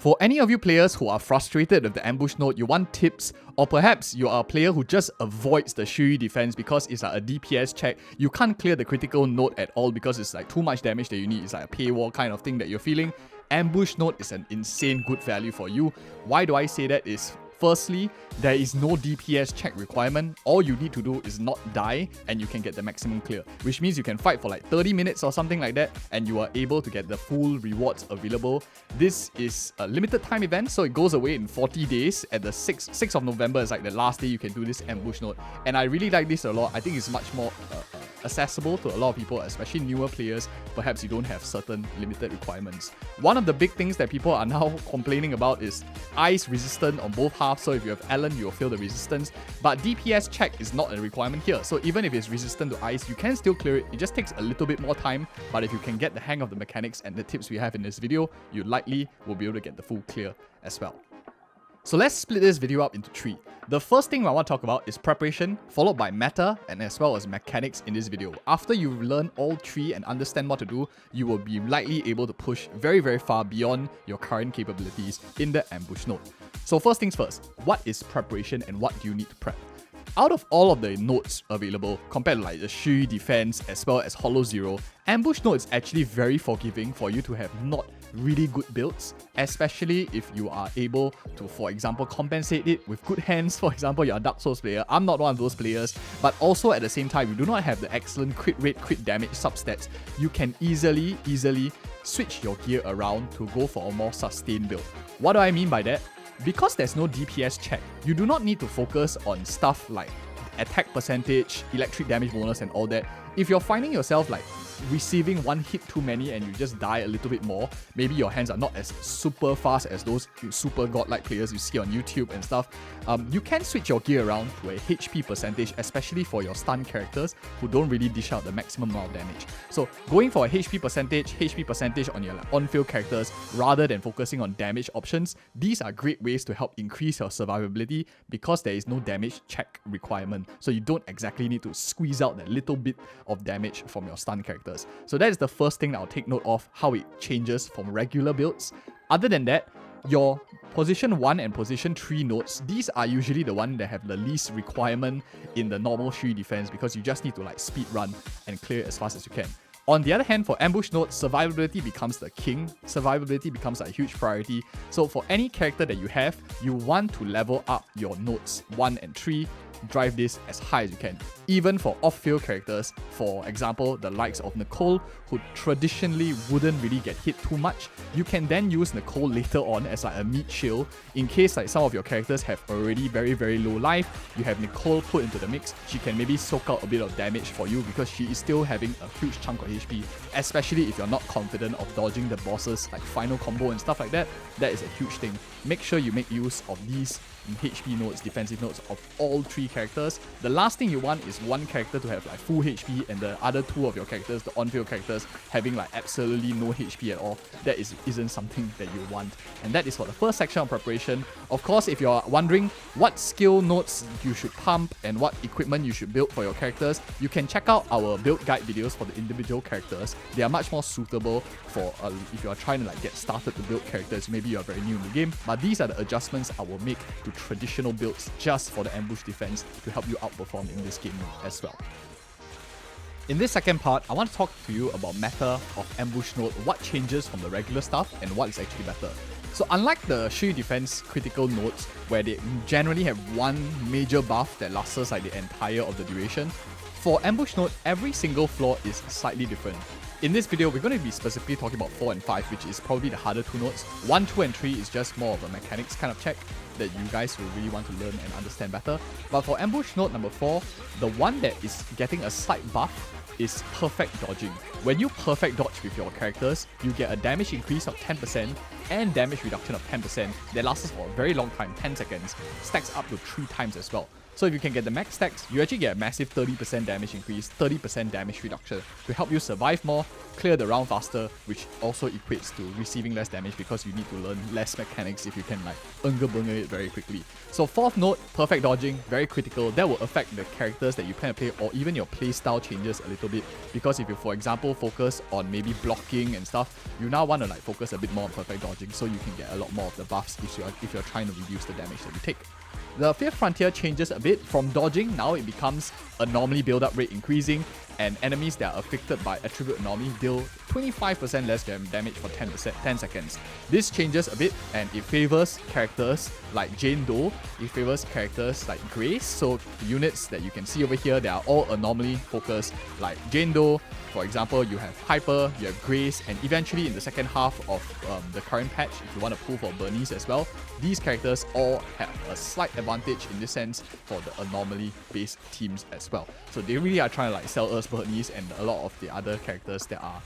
For any of you players who are frustrated with the ambush node, you want tips, or perhaps you are a player who just avoids the Shiyu defense because it's like a DPS check, you can't clear the critical node at all because it's like too much damage that you need, it's like a paywall kind of thing that you're feeling, ambush node is an insane good value for you. Why do I say that is, firstly, there is no DPS check requirement. All you need to do is not die and you can get the maximum clear, which means you can fight for like 30 minutes or something like that and you are able to get the full rewards available. This is a limited time event, so it goes away in 40 days. At the 6th of November is like the last day you can do this ambush node, and I really like this a lot. I think it's much more accessible to a lot of people, especially newer players. Perhaps you don't have certain limited requirements. One of the big things that people are now complaining about is ice resistant on both halves, so if you have Ellen, you will feel the resistance, but DPS check is not a requirement here, so even if it's resistant to ice, you can still clear it. It just takes a little bit more time, but if you can get the hang of the mechanics and the tips we have in this video, you likely will be able to get the full clear as well. So let's split this video up into 3. The first thing I want to talk about is preparation, followed by meta, and as well as mechanics in this video. After you learn all 3 and understand what to do, you will be likely able to push very, very far beyond your current capabilities in the ambush node. So first things first, what is preparation and what do you need to prep? Out of all of the nodes available, compared to like the Shiyu defense as well as Hollow Zero, ambush node is actually very forgiving for you to have not really good builds, especially if you are able to, for example, compensate it with good hands. For example, you're a Dark Souls player, I'm not one of those players, but also at the same time, you do not have the excellent crit rate, crit damage substats. You can easily switch your gear around to go for a more sustained build. What do I mean by that? Because there's no DPS check, you do not need to focus on stuff like attack percentage, electric damage bonus and all that. If you're finding yourself like receiving one hit too many and you just die a little bit more, maybe your hands are not as super fast as those super godlike players you see on YouTube and stuff, you can switch your gear around to a HP percentage, especially for your stun characters who don't really dish out the maximum amount of damage. So going for a HP percentage on your like, on-field characters rather than focusing on damage options, these are great ways to help increase your survivability because there is no damage check requirement. So you don't exactly need to squeeze out that little bit of damage from your stun characters. So that is the first thing that I'll take note of, how it changes from regular builds. Other than that, your position 1 and position 3 nodes, these are usually the one that have the least requirement in the normal Shiyu defense because you just need to like speed run and clear as fast as you can. On the other hand, for ambush node, survivability becomes the king. Survivability becomes a huge priority. So for any character that you have, you want to level up your nodes 1 and 3, drive this as high as you can. Even for off-field characters, for example, the likes of Nicole, who traditionally wouldn't really get hit too much, you can then use Nicole later on as like a meat shield. In case like some of your characters have already very, very low life, you have Nicole put into the mix, she can maybe soak out a bit of damage for you because she is still having a huge chunk of HP, especially if you're not confident of dodging the bosses like final combo and stuff like that. That is a huge thing. Make sure you make use of these HP nodes, defensive nodes of all 3 characters. The last thing you want is one character to have like full HP and the other 2 of your characters, the on-field characters, having like absolutely no HP at all. That isn't something that you want. And that is for the first section of preparation. Of course, if you're wondering what skill nodes you should pump and what equipment you should build for your characters, you can check out our build guide videos for the individual characters. They are much more suitable for if you are trying to like get started to build characters, maybe you're very new in the game. But these are the adjustments I will make to traditional builds just for the ambush defense to help you outperform in this game as well. In this second part, I want to talk to you about meta of ambush node, what changes from the regular stuff and what is actually better. So unlike the Shiyu defense critical nodes, where they generally have one major buff that lasts like the entire of the duration, for ambush node, every single floor is slightly different. In this video, we're going to be specifically talking about 4 and 5, which is probably the harder 2 nodes. 1, 2, and 3 is just more of a mechanics kind of check that you guys will really want to learn and understand better. But for ambush node number 4, the one that is getting a slight buff is perfect dodging. When you perfect dodge with your characters, you get a damage increase of 10% and damage reduction of 10% that lasts for a very long time, 10 seconds, stacks up to 3 times as well. So if you can get the max stacks, you actually get a massive 30% damage increase, 30% damage reduction to help you survive more, clear the round faster, which also equates to receiving less damage because you need to learn less mechanics if you can like bunga it very quickly. So 4th note, perfect dodging, very critical. That will affect the characters that you plan to play or even your playstyle changes a little bit, because if you, for example, focus on maybe blocking and stuff, you now want to like focus a bit more on perfect dodging so you can get a lot more of the buffs if you're trying to reduce the damage that you take. The 5th frontier changes a bit. From dodging, now it becomes anomaly build-up rate increasing, and enemies that are affected by attribute anomaly deal 25% less damage for 10 seconds. This changes a bit, and it favors characters like Jane Doe, it favors characters like Grace. So the units that you can see over here, they are all anomaly focused, like Jane Doe. For example, you have Hyper, you have Grace, and eventually in the second half of the current patch, if you want to pull for Bernice as well, these characters all have a slight advantage in this sense for the anomaly-based teams as well. So they really are trying to like sell us Bernice and a lot of the other characters that are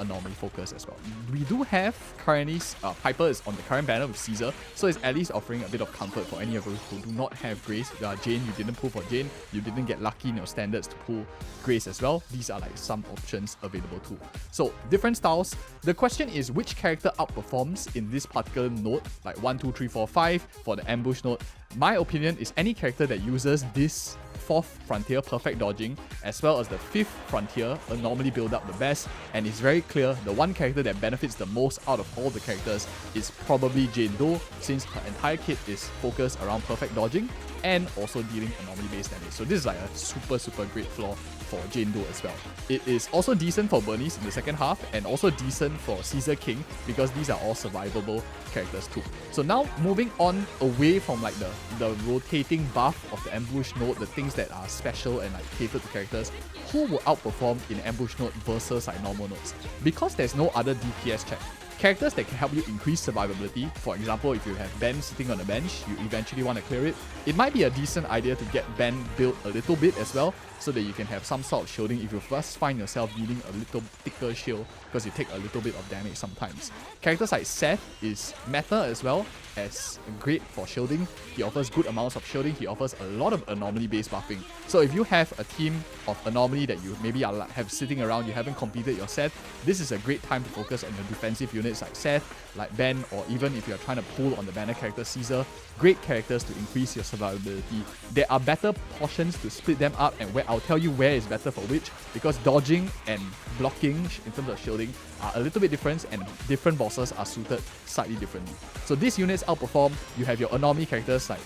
anomaly focused as well. We do have currently Piper is on the current banner with Caesar, so it's at least offering a bit of comfort for any of you who do not have Grace. Jane, you didn't pull for Jane, you didn't get lucky in your standards to pull Grace as well. These are like some options available too. So different styles. The question is which character outperforms in this particular node, like 1, 2, 3, 4, 5 for the ambush node. My opinion is any character that uses this 4th frontier perfect dodging as well as the 5th frontier anomaly build up the best, and it's very clear the one character that benefits the most out of all the characters is probably Jane Doe, since her entire kit is focused around perfect dodging and also dealing anomaly based damage. So this is like a super great flaw for Jane Doe as well. It is also decent for Bernice in the second half and also decent for Caesar King because these are all survivable characters too. So now moving on away from like the rotating buff of the ambush node, the things that are special and like catered to characters, who will outperform in ambush node versus like normal nodes? Because there's no other DPS check. Characters that can help you increase survivability, for example, if you have Ben sitting on the bench, you eventually want to clear it, it might be a decent idea to get Ben built a little bit as well, so that you can have some sort of shielding if you first find yourself needing a little thicker shield, because you take a little bit of damage sometimes. Characters like Seth is meta as well, as great for shielding. He offers good amounts of shielding, he offers a lot of anomaly based buffing. So if you have a team of anomaly that you maybe have sitting around, you haven't completed your Seth, this is a great time to focus on your defensive units like Seth, like Ben, or even if you're trying to pull on the banner character Caesar. Great characters to increase your survivability. There are better portions to split them up, and where I'll tell you where is better for which, because dodging and blocking in terms of shielding are a little bit different, and different bosses are suited slightly differently. So these units outperform. You have your anomaly characters like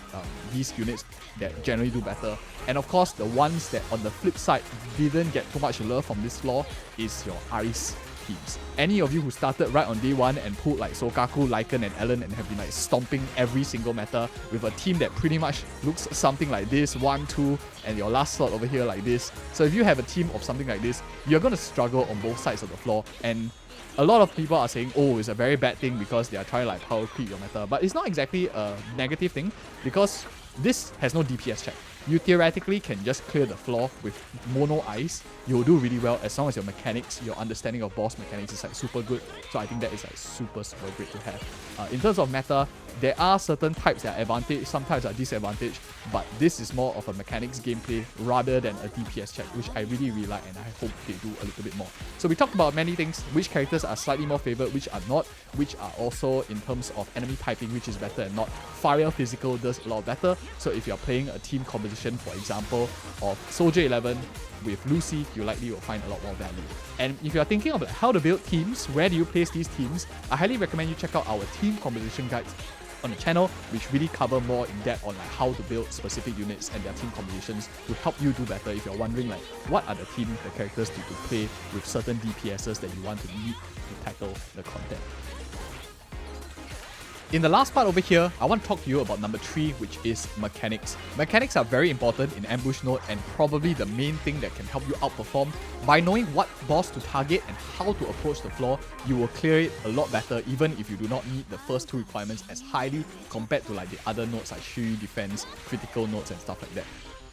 these units that generally do better, and of course the ones that on the flip side didn't get too much love from this flaw is your ice teams. Any of you who started right on day 1 and pulled like Sokaku, Lycan and Ellen and have been like stomping every single meta with a team that pretty much looks something like this, 1, 2, and your last slot over here like this. So if you have a team of something like this, you're going to struggle on both sides of the floor, and a lot of people are saying, oh, it's a very bad thing because they are trying to like power creep your meta, but it's not exactly a negative thing because this has no DPS check. You theoretically can just clear the floor with mono ice. You'll do really well as long as your mechanics, your understanding of boss mechanics is like super good. So I think that is like super great to have. In terms of meta, there are certain types that are advantage, some types are disadvantage, but this is more of a mechanics gameplay rather than a DPS check, which I really like, and I hope they do a little bit more. So we talked about many things, which characters are slightly more favored, which are not, which are also in terms of enemy typing, which is better and not. Fire Physical does a lot better, so if you're playing a team composition, for example, of Soldier 11 with Lucy, you likely will find a lot more value. And if you're thinking of like how to build teams, where do you place these teams, I highly recommend you check out our team composition guides on the channel, which really cover more in depth on like how to build specific units and their team combinations to help you do better if you're wondering like what are the characters to play with certain DPSs that you want to need to tackle the content. In the last part over here, I want to talk to you about number 3, which is mechanics. Mechanics are very important in ambush node and probably the main thing that can help you outperform. By knowing what boss to target and how to approach the floor, you will clear it a lot better even if you do not meet the first 2 requirements as highly compared to like the other nodes like Shiyu defense, critical nodes and stuff like that.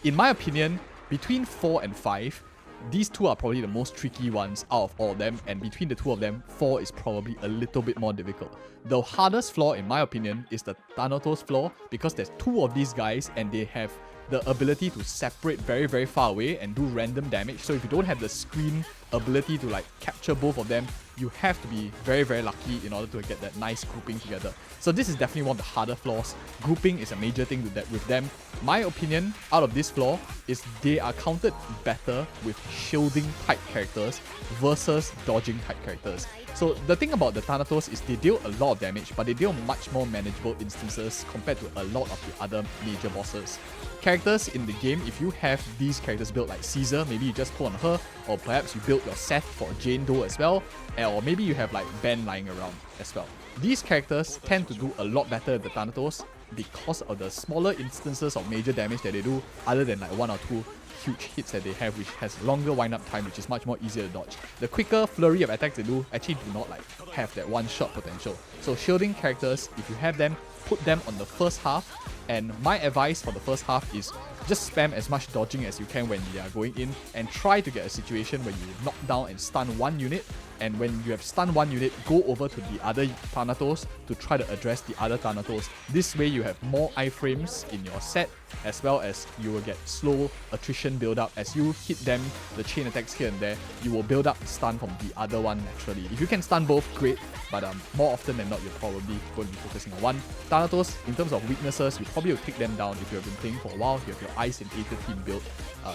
In my opinion, between 4 and 5, these 2 are probably the most tricky ones out of all of them, and between the 2 of them, 4 is probably a little bit more difficult. The hardest flaw in my opinion is the Thanatos flaw, because there's 2 of these guys and they have the ability to separate very far away and do random damage. So if you don't have the screen ability to like capture both of them, you have to be very lucky in order to get that nice grouping together. So this is definitely one of the harder flaws. Grouping is a major thing with them. My opinion out of this flaw is they are counted better with shielding type characters versus dodging type characters. So the thing about the Thanatos is they deal a lot of damage, but they deal much more manageable instances compared to a lot of the other major bosses. Characters in the game, if you have these characters built like Caesar, maybe you just pull on her, or perhaps you build your Seth for Jane Doe as well, or maybe you have like Ben lying around as well. These characters tend to do a lot better at the Thanatos because of the smaller instances of major damage that they do, other than like 1 or 2 huge hits that they have, which has longer wind-up time, which is much more easier to dodge. The quicker flurry of attacks they do actually do not like have that one-shot potential. So shielding characters, if you have them, put them on the first half, and my advice for the first half is just spam as much dodging as you can when you are going in, and try to get a situation where you knock down and stun one unit, and when you have stunned one unit, go over to the other Thanatos to try to address the other Thanatos. This way you have more iframes in your set, as well as you will get slow attrition build up. As you hit them, the chain attacks here and there, you will build up stun from the other one naturally. If you can stun both, great, but more often than not, you're probably going to be focusing on one. Thanatos, in terms of weaknesses, you probably will take them down if you have been playing for a while, if you have your Ice and A13 build.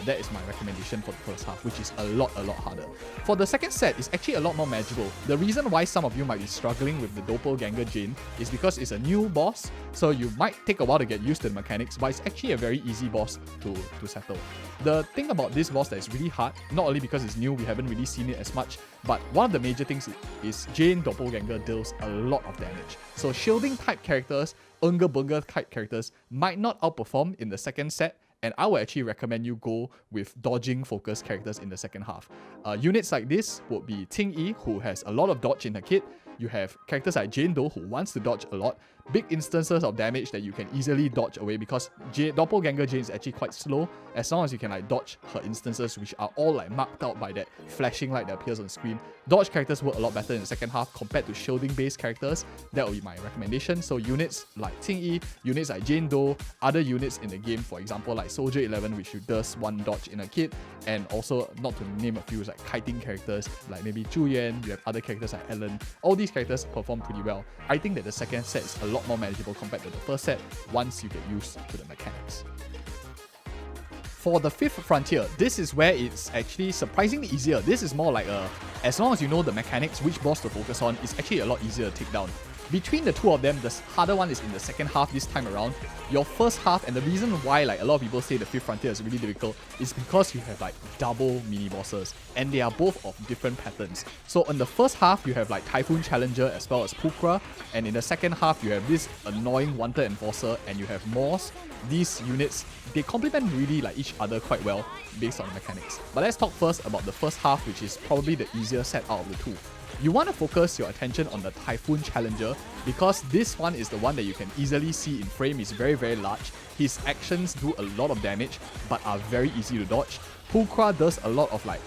That is my recommendation for the first half, which is a lot harder. For the second set, it's actually a lot more manageable. The reason why some of you might be struggling with the Doppelganger Jane is because it's a new boss, so you might take a while to get used to the mechanics, but it's actually a very easy boss to settle. The thing about this boss that is really hard, not only because it's new, we haven't really seen it as much, but one of the major things is Jane Doppelganger deals a lot of damage. So shielding type characters, Bunga type characters might not outperform in the second set, and I would actually recommend you go with dodging focused characters in the second half. Units like this would be Ting Yi, who has a lot of dodge in her kit. You have characters like Jane Doe, who wants to dodge a lot. Big instances of damage that you can easily dodge away, because Doppelganger Jane is actually quite slow, as long as you can like dodge her instances, which are all like marked out by that flashing light that appears on screen. Dodge characters work a lot better in the second half compared to shielding based characters. That will be my recommendation. So units like Ting Yi, units like Jane Doe, other units in the game, for example like Soldier 11, which does one dodge in a kit, and also, not to name a few, like kiting characters like maybe Zhu Yan, you have other characters like Ellen. All these characters perform pretty well. I think that the second set is a lot more manageable compared to the first set once you get used to the mechanics. For the fifth frontier, this is where it's actually surprisingly easier. This is more like as long as you know the mechanics, which boss to focus on, it's actually a lot easier to take down. Between the two of them, the harder one is in the second half this time around. Your first half, and the reason why like a lot of people say the fifth frontier is really difficult, is because you have like double mini bosses, and they are both of different patterns. So in the first half, you have like Typhoon Challenger as well as Pukra, and in the second half, you have this annoying Wanted Enforcer, and you have Morse. These units, they complement really like each other quite well based on the mechanics. But let's talk first about the first half, which is probably the easier set out of the two. You want to focus your attention on the Typhoon Challenger, because this one is the one that you can easily see in frame. Is very large. His actions do a lot of damage but are very easy to dodge. Pukra does a lot of like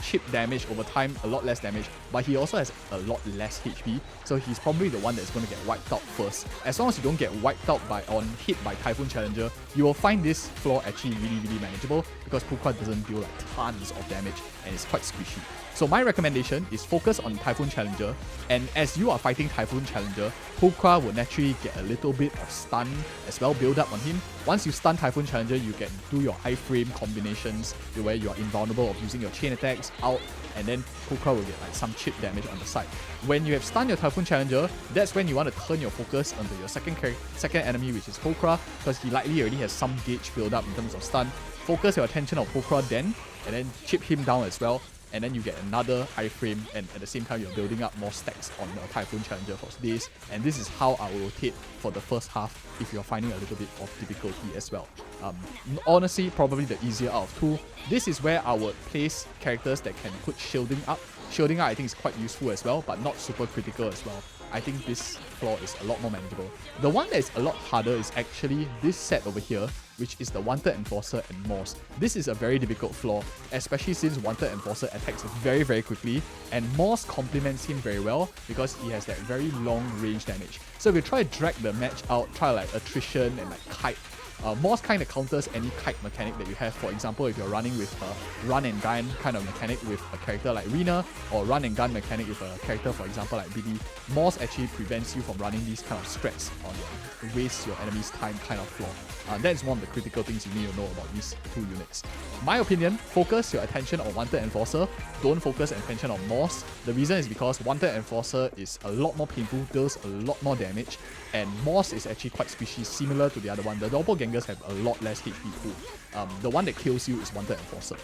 chip damage over time, a lot less damage, but he also has a lot less HP, so he's probably the one that's going to get wiped out first. As long as you don't get wiped out on hit by Typhoon Challenger, you will find this flaw actually really manageable, because Pukra doesn't deal like tons of damage and it's quite squishy. So my recommendation is focus on Typhoon Challenger, and as you are fighting Typhoon Challenger, Pukra will naturally get a little bit of stun as well build up on him. Once you stun Typhoon Challenger, you can do your iframe combinations where you are invulnerable of using your chain attacks out, and then Pukra will get like some chip damage on the side. When you have stunned your Typhoon Challenger, that's when you want to turn your focus onto your second enemy, which is Pukra, because he likely already has some gauge build up in terms of stun. Focus your attention on Pukra then, and then chip him down as well, and then you get another iframe, and at the same time you're building up more stacks on the Typhoon Challenger for this, and this is how I will rotate for the first half if you're finding a little bit of difficulty as well. Honestly, probably the easier out of two. This is where I would place characters that can put shielding up. Shielding up I think is quite useful as well, but not super critical as well. I think this flaw is a lot more manageable. The one that is a lot harder is actually this set over here, which is the Wanted Enforcer and Morse. This is a very difficult flaw, especially since Wanted Enforcer attacks very quickly, and Morse complements him very well because he has that very long range damage. So if you try to drag the match out, try like attrition and like kite Moss kind of counters any kite mechanic that you have. For example, if you're running with a run and gun kind of mechanic with a character like Rina, or run and gun mechanic with a character, for example, like BD, Moss actually prevents you from running these kind of strats on waste your enemy's time kind of flaw. That's one of the critical things you need to know about these two units. My opinion, focus your attention on Wanted Enforcer, don't focus attention on Moss. The reason is because Wanted Enforcer is a lot more painful, deals a lot more damage, and Moss is actually quite squishy, similar to the other one. The Doppelgangers have a lot less HP pool. The one that kills you is Wanted Enforcer.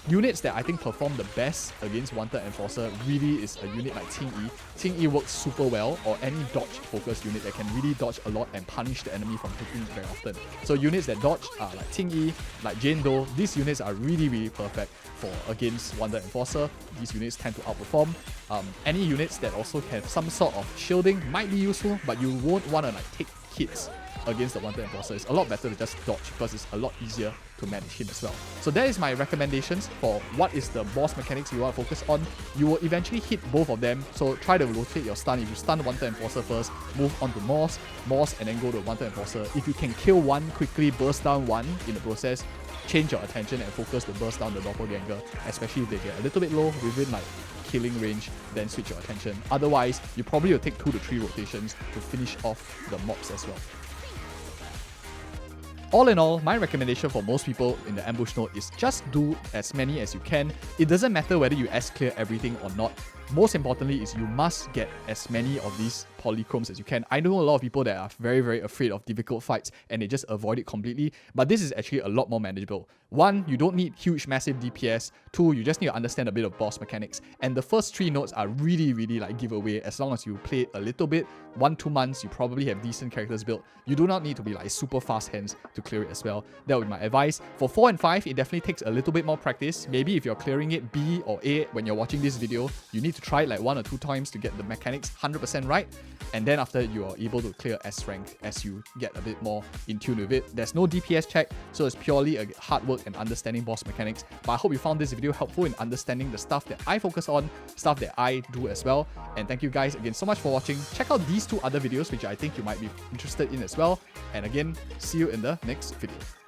Units that I think perform the best against Wanted Enforcer really is a unit like Ting Yi. Ting Yi works super well, or any dodge-focused unit that can really dodge a lot and punish the enemy from hitting very often. So units that dodge are like Ting Yi, like Jane Doe. These units are really perfect for against Wanted Enforcer. These units tend to outperform. Any units that also have some sort of shielding might be useful, but you won't want to like take hits against the Wanted Enforcer. It's a lot better to just dodge because it's a lot easier to manage him as well. So that is my recommendations for what is the boss mechanics you want to focus on. You will eventually hit both of them, so try to rotate your stun. If you stun Wanted Enforcer first, move on to Moss, and then go to Wanted Enforcer. If you can kill one quickly, burst down one in the process, change your attention and focus to burst down the Doppelganger, especially if they get a little bit low within like killing range, then switch your attention. Otherwise, you probably will take 2 to 3 rotations to finish off the mobs as well. All in all, my recommendation for most people in the ambush node is just do as many as you can. It doesn't matter whether you S-clear everything or not. Most importantly is you must get as many of these polychromes as you can. I know a lot of people that are very afraid of difficult fights and they just avoid it completely, but this is actually a lot more manageable. 1, you don't need huge massive DPS. 2, you just need to understand a bit of boss mechanics. And the first 3 nodes are really like giveaway as long as you play it a little bit. 1-2 months, you probably have decent characters built. You do not need to be like super fast hands to clear it as well. That would be my advice. For 4 and 5, it definitely takes a little bit more practice. Maybe if you're clearing it B or A when you're watching this video, you need to try it like 1 or 2 times to get the mechanics 100% right. And then after, you are able to clear S rank as you get a bit more in tune with it. There's no DPS check, so it's purely a hard work and understanding boss mechanics. But I hope you found this video helpful in understanding the stuff that I focus on, stuff that I do as well. And thank you guys again so much for watching. Check out these 2 other videos which I think you might be interested in as well. And again, see you in the next video.